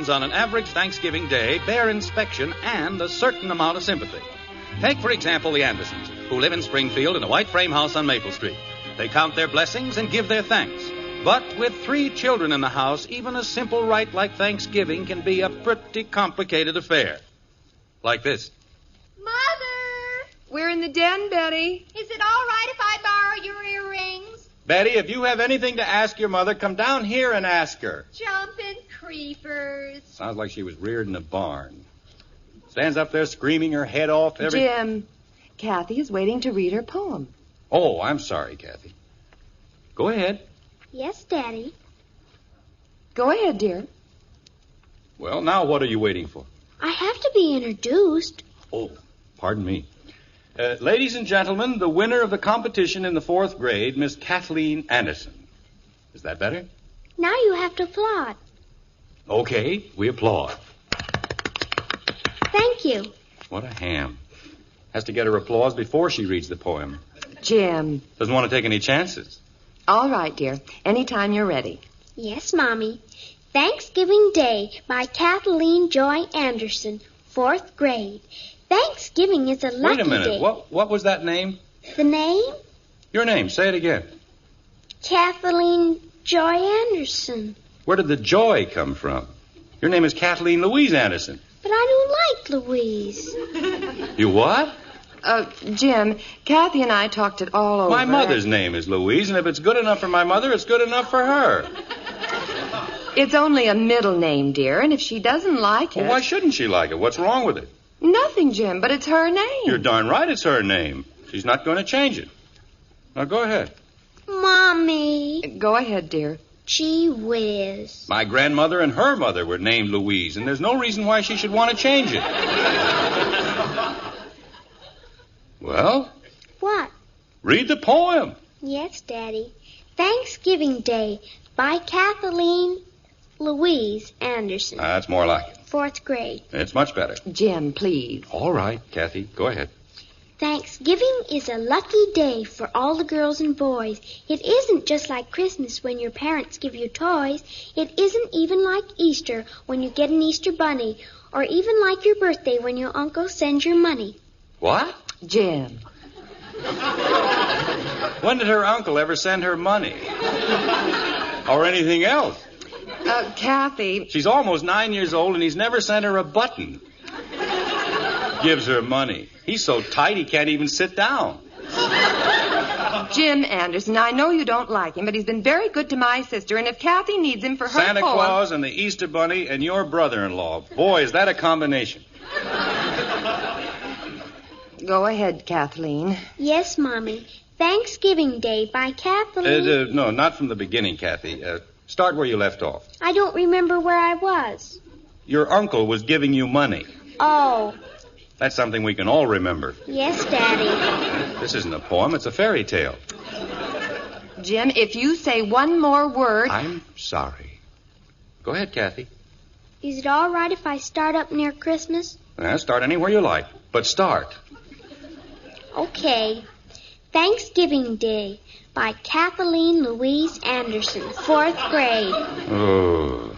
Americans on an average Thanksgiving day bear inspection and a certain amount of sympathy. Take, for example, the Andersons, who live in Springfield in a white frame house on Maple Street. They count their blessings and give their thanks. But with 3 children in the house, even a simple rite like Thanksgiving can be a pretty complicated affair. Like this. Mother! We're in the den, Betty. Is it all right if I borrow your earrings? Betty, if you have anything to ask your mother, come down here and ask her. Jumping creepers. Sounds like she was reared in a barn. Stands up there screaming her head off every... Jim, Kathy is waiting to read her poem. Oh, I'm sorry, Kathy. Go ahead. Yes, Daddy. Go ahead, dear. Well, now what are you waiting for? I have to be introduced. Oh, pardon me. Ladies and gentlemen, the winner of the competition in the 4th grade, Miss Kathleen Anderson. Is that better? Now you have to applaud. Okay, we applaud. Thank you. What a ham. Has to get her applause before she reads the poem. Jim. Doesn't want to take any chances. All right, dear. Anytime you're ready. Yes, Mommy. Thanksgiving Day by Kathleen Joy Anderson, 4th grade. Thanksgiving is a lucky day. Wait a minute. What was that name? The name? Your name. Say it again. Kathleen Joy Anderson. Where did the joy come from? Your name is Kathleen Louise Anderson. But I don't like Louise. You what? Jim, Kathy and I talked it all over. My mother's name is Louise, and if it's good enough for my mother, it's good enough for her. It's only a middle name, dear, and if she doesn't like it... Well, why shouldn't she like it? What's wrong with it? Nothing, Jim, but it's her name. You're darn right it's her name. She's not going to change it. Now, go ahead. Mommy. Go ahead, dear. Gee whiz. My grandmother and her mother were named Louise, and there's no reason why she should want to change it. Well? What? Read the poem. Yes, Daddy. Thanksgiving Day by Kathleen Louise Anderson. That's more like it. 4th grade. It's much better. Jim, please. All right, Kathy, go ahead. Thanksgiving is a lucky day for all the girls and boys. It isn't just like Christmas when your parents give you toys. It isn't even like Easter when you get an Easter bunny, or even like your birthday when your uncle sends your money. What? Jim. When did her uncle ever send her money? Or anything else? Kathy. She's almost 9 years old, and he's never sent her a button. Gives her money. He's so tight he can't even sit down. Jim Anderson, I know you don't like him, but he's been very good to my sister, and if Kathy needs him for her Santa poem... Claus and the Easter Bunny and your brother-in-law. Boy, is that a combination. Go ahead, Kathleen. Yes, Mommy. Thanksgiving Day by Kathleen... No, not from the beginning, Kathy. Start where you left off. I don't remember where I was. Your uncle was giving you money. Oh. That's something we can all remember. Yes, Daddy. This isn't a poem, it's a fairy tale. Jim, if you say one more word... I'm sorry. Go ahead, Kathy. Is it all right if I start up near Christmas? Start anywhere you like, but start. Okay. Thanksgiving Day by Kathleen Louise Anderson, 4th grade. Oh.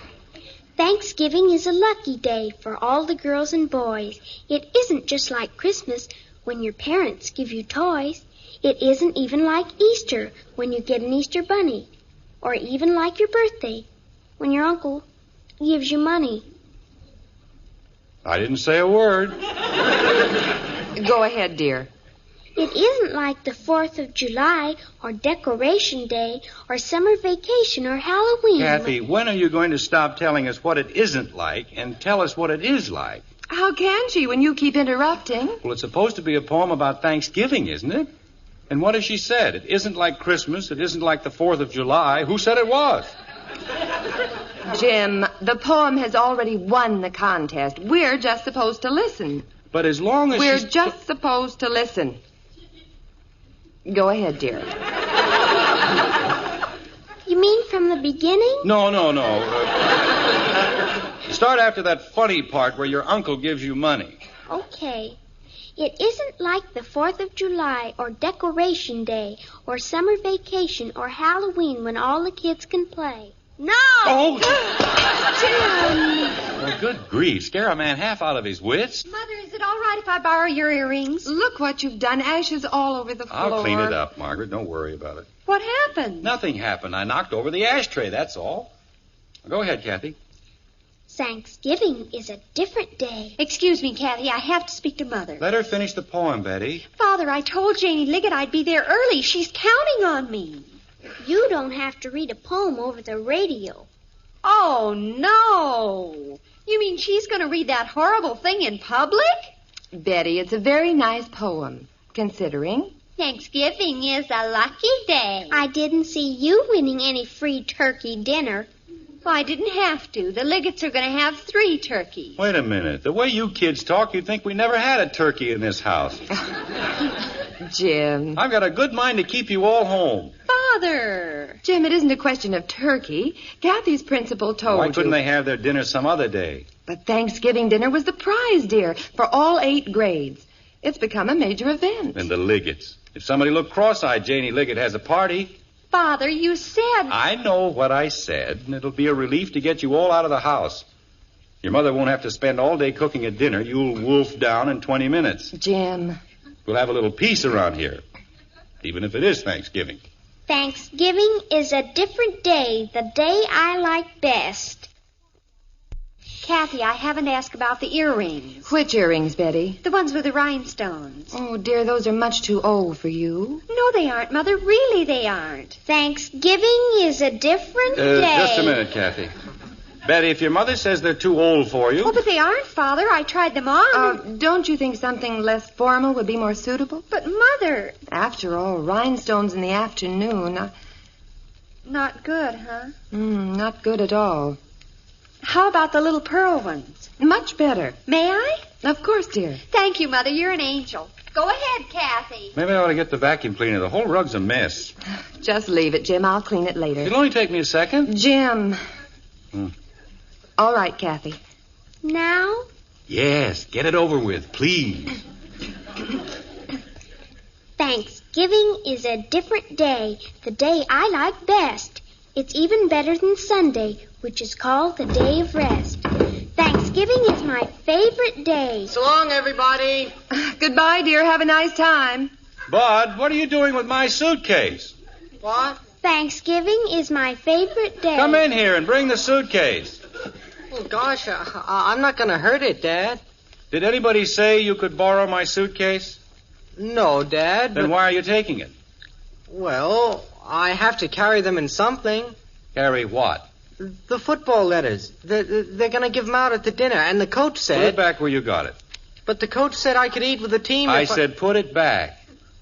Thanksgiving is a lucky day for all the girls and boys. It isn't just like Christmas when your parents give you toys. It isn't even like Easter when you get an Easter bunny. Or even like your birthday when your uncle gives you money. I didn't say a word. Go ahead, dear. It isn't like the 4th of July or Decoration Day or summer vacation or Halloween. Kathy, when are you going to stop telling us what it isn't like and tell us what it is like? How can she when you keep interrupting? Well, it's supposed to be a poem about Thanksgiving, isn't it? And what has she said? It isn't like Christmas. It isn't like the 4th of July. Who said it was? Jim, the poem has already won the contest. We're just supposed to listen. But as long as We're just supposed to listen. Go ahead, dear. You mean from the beginning? No. Start after that funny part where your uncle gives you money. Okay. It isn't like the 4th of July or Decoration Day or summer vacation or Halloween when all the kids can play. No! Oh! Jim! Well, good grief. Scare a man half out of his wits. Mother, is it all right if I borrow your earrings? Look what you've done. Ashes all over the floor. I'll clean it up, Margaret. Don't worry about it. What happened? Nothing happened. I knocked over the ashtray, that's all. Go ahead, Kathy. Thanksgiving is a different day. Excuse me, Kathy. I have to speak to Mother. Let her finish the poem, Betty. Father, I told Janie Liggett I'd be there early. She's counting on me. You don't have to read a poem over the radio. Oh, no. You mean she's going to read that horrible thing in public? Betty, it's a very nice poem, considering. Thanksgiving is a lucky day. I didn't see you winning any free turkey dinner. Well, I didn't have to. The Liggets are going to have 3 turkeys. Wait a minute. The way you kids talk, you'd think we never had a turkey in this house. Jim. I've got a good mind to keep you all home. Father! Jim, it isn't a question of turkey. Kathy's principal told Why you. couldn't they have their dinner some other day? But Thanksgiving dinner was the prize, dear, for all 8 grades. It's become a major event. And the Liggets. If somebody looked cross-eyed, Janie Liggett has a party. Father, you said... I know what I said, and it'll be a relief to get you all out of the house. Your mother won't have to spend all day cooking a dinner. You'll wolf down in 20 minutes. Jim. We'll have a little peace around here, even if it is Thanksgiving. Thanksgiving is a different day, the day I like best. Kathy, I haven't asked about the earrings. Which earrings, Betty? The ones with the rhinestones. Oh, dear, those are much too old for you. No, they aren't, Mother. Really, they aren't. Thanksgiving is a different day. Just a minute, Kathy. Betty, if your mother says they're too old for you... Oh, but they aren't, Father. I tried them on. Don't you think something less formal would be more suitable? But, Mother... After all, rhinestones in the afternoon... Not good, huh? Not good at all. How about the little pearl ones? Much better. May I? Of course, dear. Thank you, Mother. You're an angel. Go ahead, Kathy. Maybe I ought to get the vacuum cleaner. The whole rug's a mess. Just leave it, Jim. I'll clean it later. It'll only take me a second. Jim. All right, Kathy. Now? Yes, get it over with, please. Thanksgiving is a different day, the day I like best. It's even better than Sunday, which is called the day of rest. Thanksgiving is my favorite day. So long, everybody. Goodbye, dear. Have a nice time. Bud, what are you doing with my suitcase? What? Thanksgiving is my favorite day. Come in here and bring the suitcase. Oh, gosh, I'm not going to hurt it, Dad. Did anybody say you could borrow my suitcase? No, Dad. Then why are you taking it? Well, I have to carry them in something. Carry what? The football letters. They're going to give them out at the dinner, and the coach said... Put it back where you got it. But the coach said I could eat with the team I if said put it back.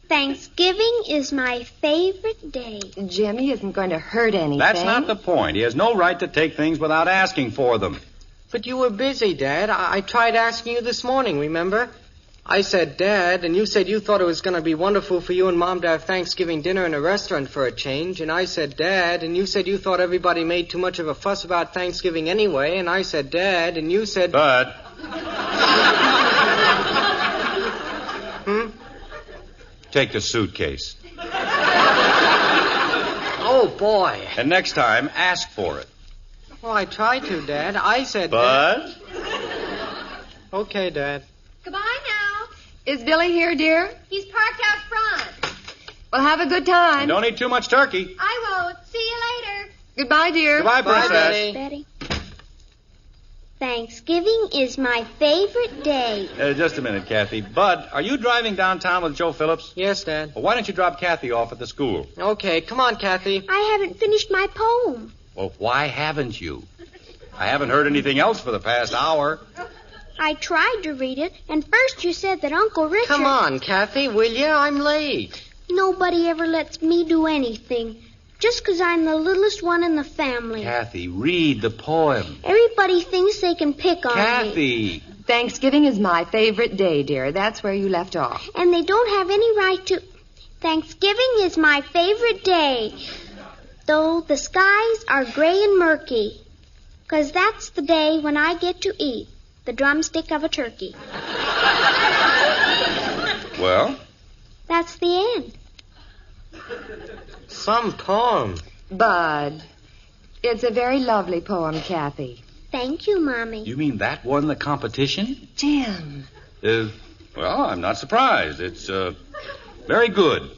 Thanksgiving is my favorite day. Jimmy isn't going to hurt anything. That's not the point. He has no right to take things without asking for them. But you were busy, Dad. I tried asking you this morning, remember? I said, Dad, and you said you thought it was going to be wonderful for you and Mom to have Thanksgiving dinner in a restaurant for a change. And I said, Dad, and you said you thought everybody made too much of a fuss about Thanksgiving anyway. And I said, Dad, and you said... Bud. Take the suitcase. Oh, boy. And next time, ask for it. Well, I tried to, Dad. I said... Bud? Okay, Dad. Goodbye now. Is Billy here, dear? He's parked out front. Well, have a good time. Don't eat too much turkey. I won't. See you later. Goodbye, dear. Goodbye, Bye, Princess. Betty. Thanksgiving is my favorite day. Just a minute, Kathy. Bud, are you driving downtown with Joe Phillips? Yes, Dad. Well, why don't you drop Kathy off at the school? Okay, come on, Kathy. I haven't finished my poem. Well, why haven't you? I haven't heard anything else for the past hour. I tried to read it, and first you said that Uncle Richard... Come on, Kathy, will you? I'm late. Nobody ever lets me do anything, just 'cause I'm the littlest one in the family. Kathy, read the poem. Everybody thinks they can pick on me. Kathy. Thanksgiving is my favorite day, dear. That's where you left off. And they don't have any right to... Thanksgiving is my favorite day, though the skies are gray and murky, 'cause that's the day when I get to eat the drumstick of a turkey. Well? That's the end. Some poem. Bud, It's a very lovely poem, Kathy. Thank you, Mommy. You mean that won the competition? Jim. Well, I'm not surprised. It's very good.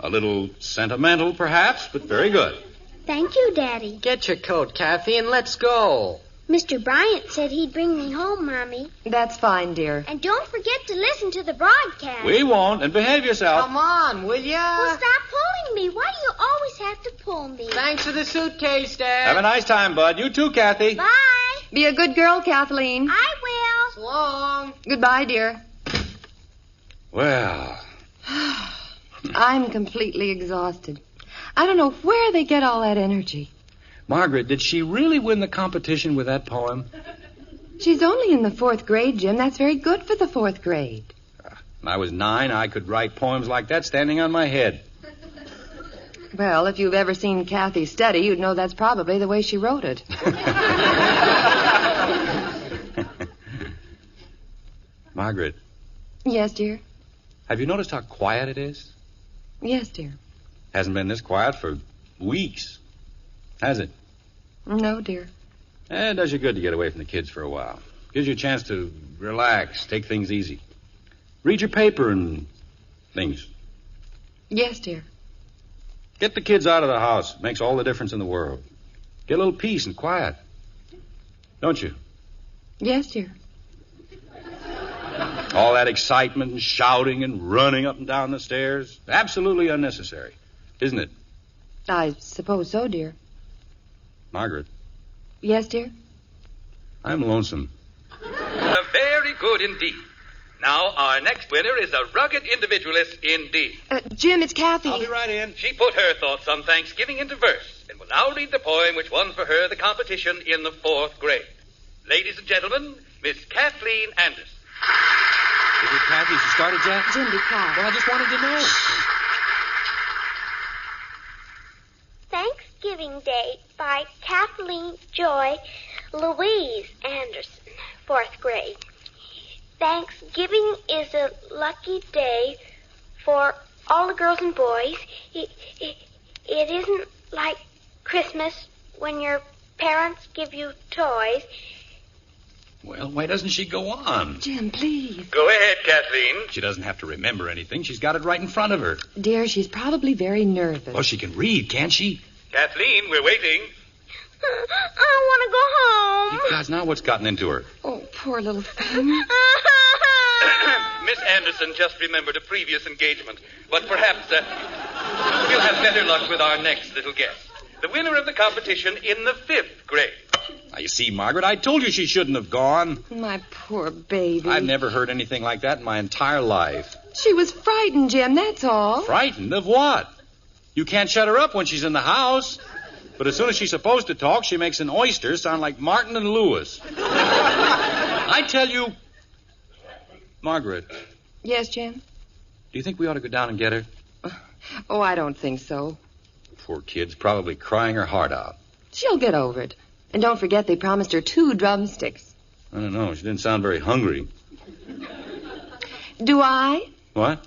A little sentimental, perhaps, but very good. Thank you, Daddy. Get your coat, Kathy, and let's go. Mr. Bryant said he'd bring me home, Mommy. That's fine, dear. And don't forget to listen to the broadcast. We won't, and behave yourself. Come on, will ya? Well, stop pulling me. Why do you always have to pull me? Thanks for the suitcase, Dad. Have a nice time, Bud. You too, Kathy. Bye. Be a good girl, Kathleen. I will. So long. Goodbye, dear. Well, I'm completely exhausted. I don't know where they get all that energy. Margaret, did she really win the competition with that poem? She's only in the 4th grade, Jim. That's very good for the 4th grade. When I was 9, I could write poems like that standing on my head. Well, if you've ever seen Kathy study, you'd know that's probably the way she wrote it. Margaret, Yes, dear. have you noticed how quiet it is? Yes, dear. Hasn't been this quiet for weeks, has it? No, dear. It does you good to get away from the kids for a while. Gives you a chance to relax, take things easy. Read your paper and things. Yes, dear. Get the kids out of the house. It makes all the difference in the world. Get a little peace and quiet. Don't you? Yes, dear. All that excitement and shouting and running up and down the stairs. Absolutely unnecessary, isn't it? I suppose so, dear. Margaret, Yes, dear? I'm lonesome. Very good indeed. Now, our next winner is a rugged individualist indeed. Jim, it's Kathy. I'll be right in. She put her thoughts on Thanksgiving into verse and will now read the poem which won for her the competition in the 4th grade. Ladies and gentlemen, Miss Kathleen Anderson. Is it Kathy? She started yet? Jim, be quiet. Well, I just wanted to know. Thanksgiving Day by Kathleen Joy Louise Anderson, 4th grade. Thanksgiving is a lucky day for all the girls and boys. It isn't like Christmas when your parents give you toys. Well, why doesn't she go on? Jim, please. Go ahead, Kathleen. She doesn't have to remember anything. She's got it right in front of her. Dear, she's probably very nervous. Well, she can read, can't she? Kathleen, we're waiting. I want to go home. Gosh, now what's gotten into her? Oh, poor little thing. Miss Anderson just remembered a previous engagement, but perhaps we'll have better luck with our next little guest. The winner of the competition in the 5th grade. Now, you see, Margaret, I told you she shouldn't have gone. My poor baby. I've never heard anything like that in my entire life. She was frightened, Jim, that's all. Frightened of what? You can't shut her up when she's in the house. But as soon as she's supposed to talk, she makes an oyster sound like Martin and Lewis. I tell you, Margaret, Yes, Jim? do you think we ought to go down and get her? Oh, I don't think so. Poor kid's probably crying her heart out. She'll get over it. And don't forget they promised her 2 drumsticks. I don't know. She didn't sound very hungry. Do I? What?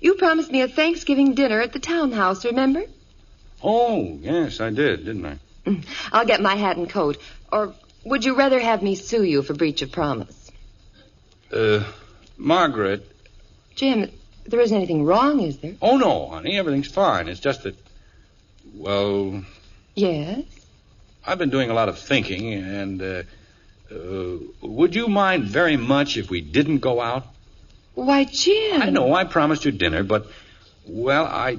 You promised me a Thanksgiving dinner at the townhouse, remember? Oh, yes, I did, didn't I? I'll get my hat and coat. Or would you rather have me sue you for breach of promise? Margaret. Jim, there isn't anything wrong, is there? Oh, no, honey. Everything's fine. It's just that, well, Yes? I've been doing a lot of thinking, and, would you mind very much if we didn't go out? Why, Jim. I know I promised you dinner, but, well, I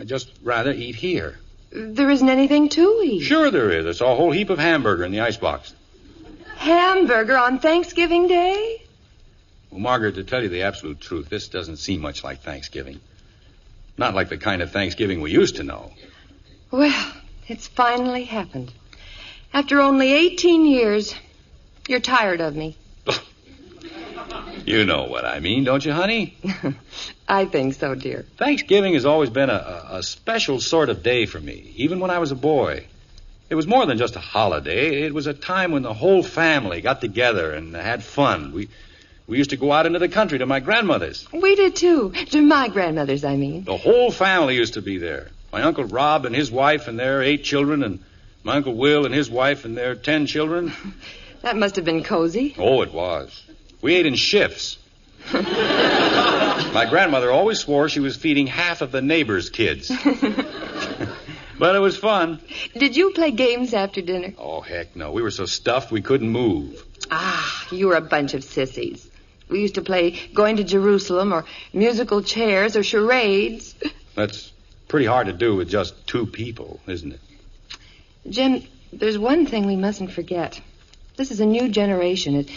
just rather eat here. There isn't anything to eat. Sure there is. There's a whole heap of hamburger in the icebox. Hamburger on Thanksgiving Day? Well, Margaret, to tell you the absolute truth, this doesn't seem much like Thanksgiving. Not like the kind of Thanksgiving we used to know. Well, it's finally happened. After only 18 years, you're tired of me. You know what I mean, don't you, honey? I think so, dear. Thanksgiving has always been a special sort of day for me, even when I was a boy. It was more than just a holiday. It was a time when the whole family got together and had fun. We used to go out into the country to my grandmother's. We did, too. To my grandmother's, I mean. The whole family used to be there. My Uncle Rob and his wife and their 8 children and My Uncle Will and his wife and their 10 children. That must have been cozy. Oh, it was. We ate in shifts. My grandmother always swore she was feeding half of the neighbors' kids. But it was fun. Did you play games after dinner? Oh, heck no. We were so stuffed we couldn't move. Ah, you were a bunch of sissies. We used to play Going to Jerusalem or musical chairs or charades. That's pretty hard to do with just 2 people, isn't it? Jim, there's one thing we mustn't forget. This is a new generation.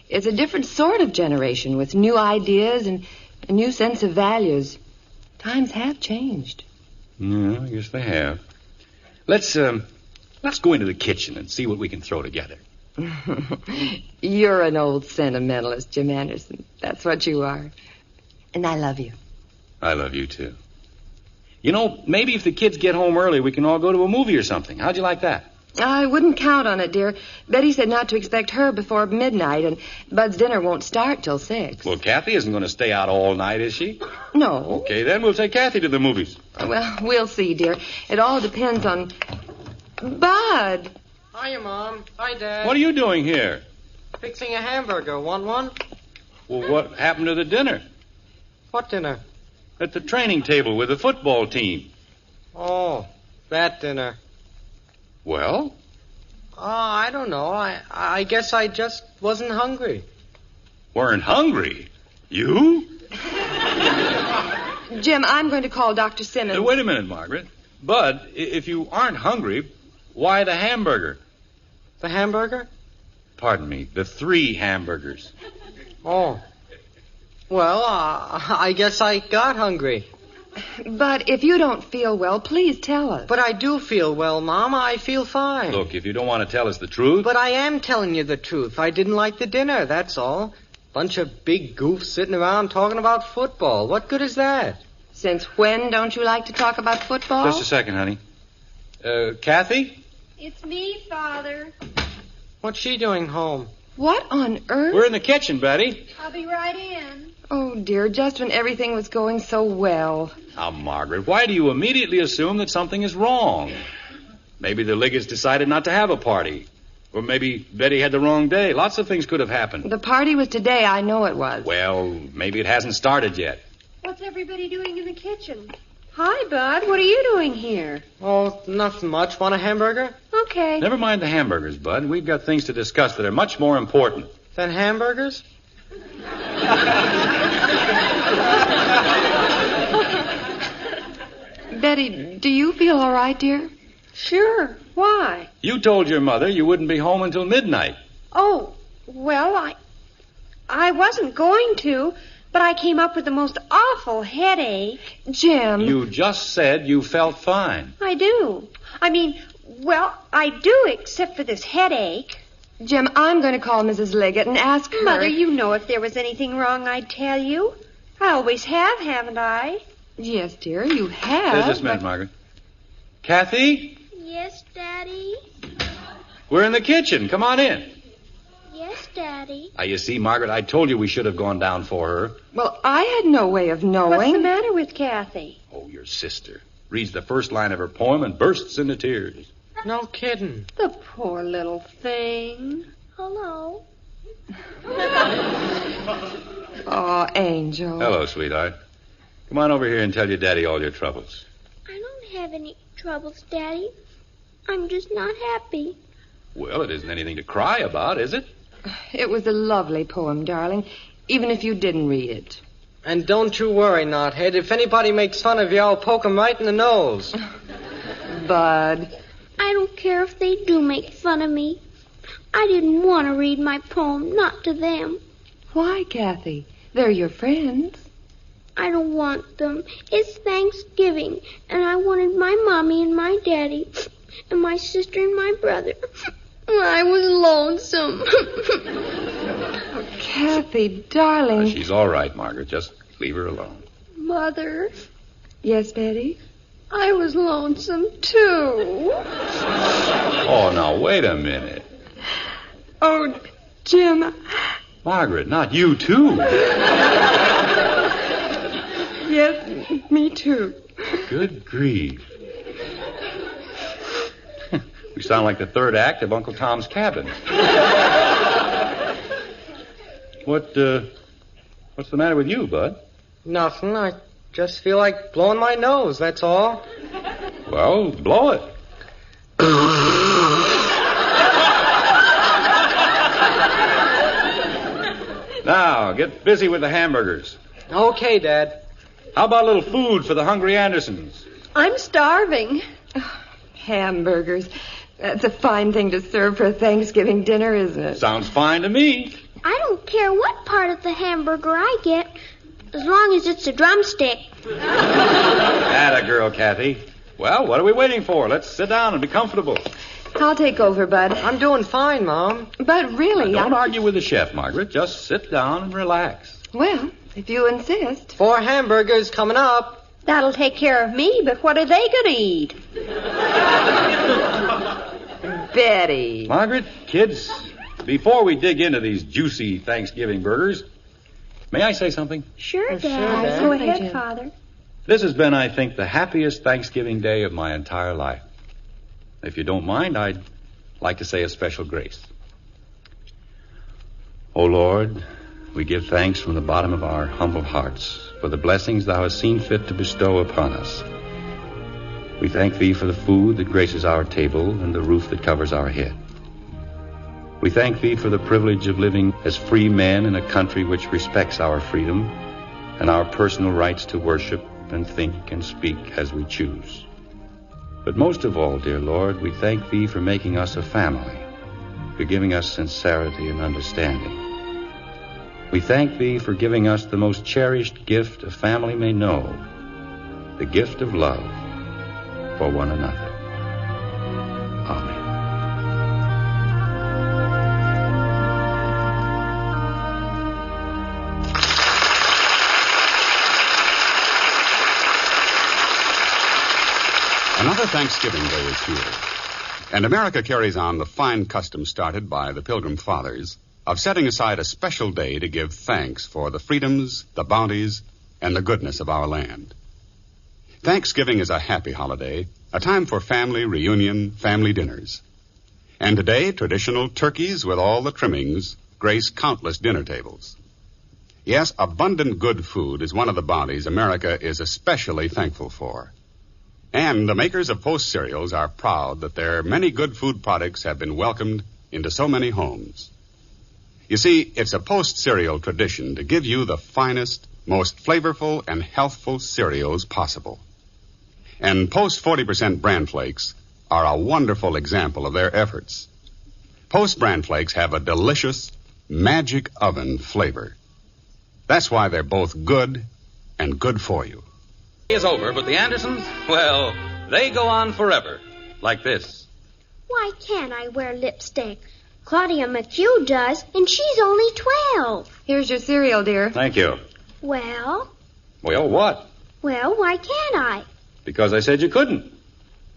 It's a different sort of generation with new ideas and a new sense of values. Times have changed. Yeah, I guess they have. Let's go into the kitchen and see what we can throw together. You're an old sentimentalist, Jim Anderson. That's what you are. And I love you. I love you, too. You know, maybe if the kids get home early, we can all go to a movie or something. How'd you like that? I wouldn't count on it, dear. Betty said not to expect her before midnight, and Bud's dinner won't start till 6. Well, Kathy isn't going to stay out all night, is she? No. Okay, then we'll take Kathy to the movies. Well, we'll see, dear. It all depends on... Bud! Hiya, Mom. Hi, Dad. What are you doing here? Fixing a hamburger. Want one? Well, what happened to the dinner? What dinner? At the training table with the football team. Oh, that dinner. Well? I don't know. I guess I just wasn't hungry. Weren't hungry? You? Jim, I'm going to call Dr. Simmons. Wait a minute, Margaret. Bud, if you aren't hungry, why the hamburger? The hamburger? Pardon me, the 3 hamburgers. Oh. Well, I guess I got hungry. But if you don't feel well, please tell us. But I do feel well, Mom. I feel fine. Look, if you don't want to tell us the truth... But I am telling you the truth. I didn't like the dinner, that's all. Bunch of big goofs sitting around talking about football. What good is that? Since when don't you like to talk about football? Just a second, honey. Kathy? It's me, Father. What's she doing home? What on earth? We're in the kitchen, Betty. I'll be right in. Oh, dear, just when everything was going so well. Now, Margaret, why do you immediately assume that something is wrong? Maybe the Liggets decided not to have a party. Or maybe Betty had the wrong day. Lots of things could have happened. The party was today, I know it was. Well, maybe it hasn't started yet. What's everybody doing in the kitchen? Hi, Bud. What are you doing here? Oh, nothing much. Want a hamburger? Okay. Never mind the hamburgers, Bud. We've got things to discuss that are much more important. Then hamburgers? Betty, do you feel all right, dear? Sure. Why? You told your mother you wouldn't be home until midnight. Oh, well, I wasn't going to, but I came up with the most awful headache. Jim. You just said you felt fine. I do. I mean, well, I do, except for this headache. Jim, I'm going to call Mrs. Liggett and ask her... Mother, you know if there was anything wrong, I'd tell you. I always have, haven't I? Yes, dear, you have. Just a minute, Margaret. Kathy? Yes, Daddy? We're in the kitchen. Come on in. Yes, Daddy. You see, Margaret, I told you we should have gone down for her. Well, I had no way of knowing. What's the matter with Kathy? Oh, your sister. Reads the first line of her poem and bursts into tears. No kidding. The poor little thing. Hello. Oh, Angel. Hello, sweetheart. Come on over here and tell your daddy all your troubles. I don't have any troubles, Daddy. I'm just not happy. Well, it isn't anything to cry about, is it? It was a lovely poem, darling, even if you didn't read it. And don't you worry, Knothead. If anybody makes fun of you, I'll poke 'em right in the nose. Bud. I don't care if they do make fun of me. I didn't want to read my poem, not to them. Why, Kathy? They're your friends. I don't want them. It's Thanksgiving, and I wanted my mommy and my daddy, and my sister and my brother. I was lonesome. Kathy, darling. She's all right, Margaret. Just leave her alone. Mother, Yes, Betty? I was lonesome, too. Oh, now, wait a minute. Oh, Jim. Margaret, not you, too. Yes, me too. Good grief. We sound like the third act of Uncle Tom's Cabin. What's the matter with you, Bud? Nothing. I just feel like blowing my nose, that's all. Well, blow it. Now, get busy with the hamburgers. Okay, Dad. How about a little food for the hungry Andersons? I'm starving. Hamburgers. That's a fine thing to serve for a Thanksgiving dinner, isn't it? Sounds fine to me. I don't care what part of the hamburger I get, as long as it's a drumstick. Atta girl, Kathy. Well, what are we waiting for? Let's sit down and be comfortable. I'll take over, Bud. I'm doing fine, Mom. But really, Don't argue with the chef, Margaret. Just sit down and relax. Well, if you insist. 4 hamburgers coming up. That'll take care of me, but what are they going to eat? Betty. Margaret, kids, before we dig into these juicy Thanksgiving burgers, may I say something? Sure, Dad. Dad. Go Certainly, ahead, Jim. Father. This has been, I think, the happiest Thanksgiving day of my entire life. If you don't mind, I'd like to say a special grace. O Lord, we give thanks from the bottom of our humble hearts for the blessings thou hast seen fit to bestow upon us. We thank thee for the food that graces our table and the roof that covers our head. We thank thee for the privilege of living as free men in a country which respects our freedom and our personal rights to worship and think and speak as we choose. But most of all, dear Lord, we thank thee for making us a family, for giving us sincerity and understanding. We thank thee for giving us the most cherished gift a family may know, the gift of love for one another. Amen. Another Thanksgiving Day is here, and America carries on the fine custom started by the Pilgrim Fathers of setting aside a special day to give thanks for the freedoms, the bounties, and the goodness of our land. Thanksgiving is a happy holiday, a time for family reunion, family dinners. And today, traditional turkeys with all the trimmings grace countless dinner tables. Yes, abundant good food is one of the bounties America is especially thankful for. And the makers of Post cereals are proud that their many good food products have been welcomed into so many homes. You see, it's a Post cereal tradition to give you the finest, most flavorful and healthful cereals possible. And Post 40% bran flakes are a wonderful example of their efforts. Post bran flakes have a delicious, magic oven flavor. That's why they're both good and good for you. Is over, but the Andersons, well, they go on forever. Like this. Why can't I wear lipstick? Claudia McHugh does, and she's only 12. Here's your cereal, dear. Thank you. Well, Well, what? why can't I? Because I said you couldn't.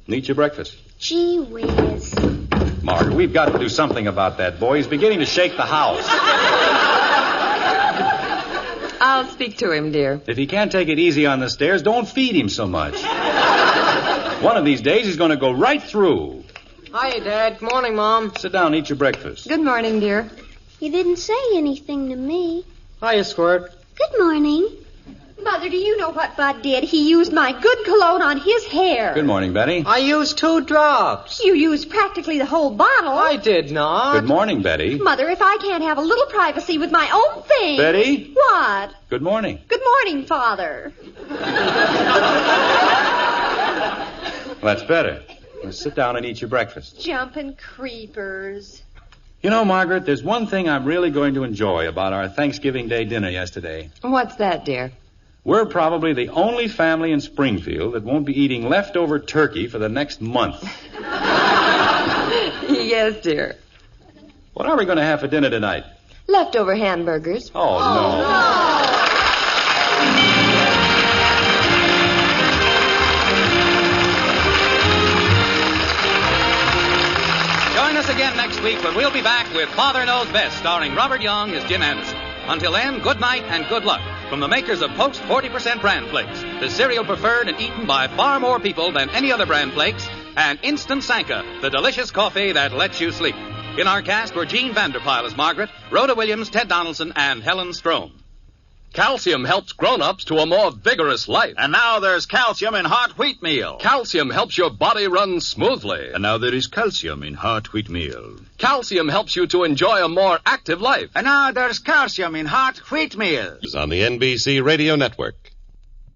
Eat your breakfast. Gee whiz. Margaret, we've got to do something about that boy. He's beginning to shake the house. I'll speak to him, dear. If he can't take it easy on the stairs, don't feed him so much. One of these days, he's going to go right through. Hi, Dad. Good morning, Mom. Sit down and eat your breakfast. Good morning, dear. You didn't say anything to me. Hiya, Squirt. Good morning. Mother, do you know what Bud did? He used my good cologne on his hair. Good morning, Betty. I used 2 drops. You used practically the whole bottle. I did not. Good morning, Betty. Mother, if I can't have a little privacy with my own thing. Betty? What? Good morning. Good morning, Father. Well, that's better. Now sit down and eat your breakfast. Jumping creepers. You know, Margaret, there's one thing I'm really going to enjoy about our Thanksgiving Day dinner yesterday. What's that, dear? We're probably the only family in Springfield that won't be eating leftover turkey for the next month. Yes, dear. What are we going to have for dinner tonight? Leftover hamburgers. Oh, no. Join us again next week when we'll be back with Father Knows Best, starring Robert Young as Jim Anderson. Until then, good night and good luck from the makers of Post 40% Bran Flakes, the cereal preferred and eaten by far more people than any other Bran Flakes, and Instant Sanka, the delicious coffee that lets you sleep. In our cast were Jean Vanderpyle as Margaret, Rhoda Williams, Ted Donaldson, and Helen Strome. Calcium helps grown-ups to a more vigorous life. And now there's calcium in Heart Wheat Meal. Calcium helps your body run smoothly. And now there is calcium in Heart Wheat Meal. Calcium helps you to enjoy a more active life. And now there's calcium in Heart Wheat Meal. On the NBC Radio Network.